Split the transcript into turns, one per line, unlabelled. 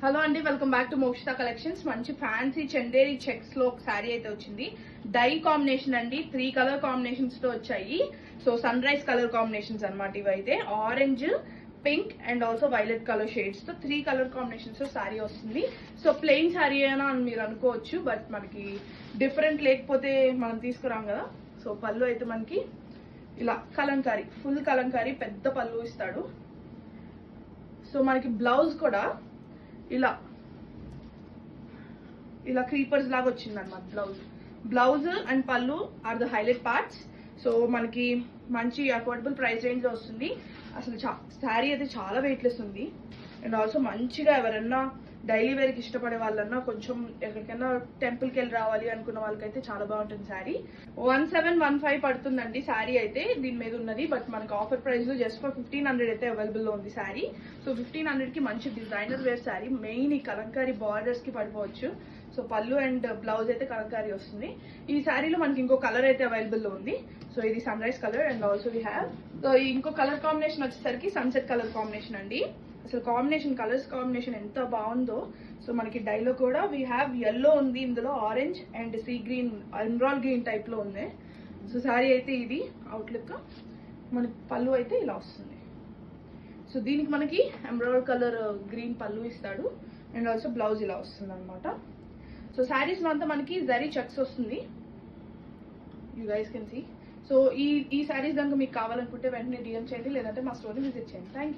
Hello అండి, welcome back to Mokshita collections. మంచి fancy Chanderi checks లో ఒక శారీ అయితే వచ్చింది. డై కాంబినేషన్ అండి, 3 కలర్ కాంబినేషన్స్ తో వచ్చాయి. So sunrise colour combinations అనమాట ఇవైతే. Orange, pink and also violet colour shades తో 3 కలర్ కాంబినేషన్స్ తో శారీ వస్తుంది. సో ప్లెయిన్ శారీ అయినా అని మీరు అనుకోవచ్చు, బట్ మనకి డిఫరెంట్ లేకపోతే మనం తీసుకురాం కదా. సో పళ్ళు అయితే మనకి ఇలా కలంకారీ, ఫుల్ కలంకారీ పెద్ద పళ్ళు ఇస్తాడు. సో మనకి బ్లౌజ్ కూడా ఇలా ఇలా క్రీపర్స్ లాగా వచ్చింది అనమాట. బ్లౌజ్ అండ్ పళ్ళు are the highlight parts. So మనకి మంచి అఫోర్డబుల్ ప్రైస్ రేంజ్ లో వస్తుంది. అసలు శారీ అయితే చాలా వెయిట్లెస్ ఉంది. అండ్ ఆల్సో మంచిగా ఎవరన్నా డైలీ వేర్ కి ఇష్టపడే వాళ్ళన్నా, కొంచెం ఎక్కడికైనా టెంపుల్ కి వెళ్ళి రావాలి అనుకున్న వాళ్ళకైతే చాలా బాగుంటుంది శారీ. 1715 పడుతుందండి శారీ అయితే దీని మీద ఉన్నది. బట్ మనకి ఆఫర్ ప్రైస్ జస్ట్ ఫర్ 1500 అయితే అవైలబుల్ లో ఉంది శారీ. సో 1500 కి మంచి డిజైనర్ వేర్ శారీ. మెయిన్ ఈ కలంకారీ బార్డర్స్ కి పడిపోవచ్చు. సో పళ్ళు అండ్ బ్లౌజ్ అయితే కలంకారీ వస్తుంది. ఈ శారీలో మనకి ఇంకో కలర్ అయితే అవైలబుల్ లో ఉంది. సో ఇది sunrise colour and also we have. So ఇంకో కలర్ కాంబినేషన్ వచ్చేసరికి సన్సెట్ కలర్ కాంబినేషన్ అండి. అసలు కలర్స్ కాంబినేషన్ ఎంత బాగుందో. సో మనకి డైలో కూడా వీ హ్యావ్ ఎల్లో ఉంది, ఇందులో orange and sea green, emerald green type లో ఉంది. సో శారీ అయితే ఇది అవుట్లుక్. మనకి పళ్ళు అయితే ఇలా వస్తుంది. సో దీనికి మనకి ఎమరాల్డ్ కలర్ గ్రీన్ పళ్ళు ఇస్తాడు అండ్ ఆల్సో బ్లౌజ్ ఇలా వస్తుంది అనమాట. సో శారీస్ లో అంతా మనకి జరీ చెక్స్ వస్తుంది, you guys can see. So ఈ శారీస్ కనుక మీకు కావాలనుకుంటే వెంటనే డిఎం చేయండి, లేదంటే మా స్టోర్ని విజిట్ చేయండి. Thank you.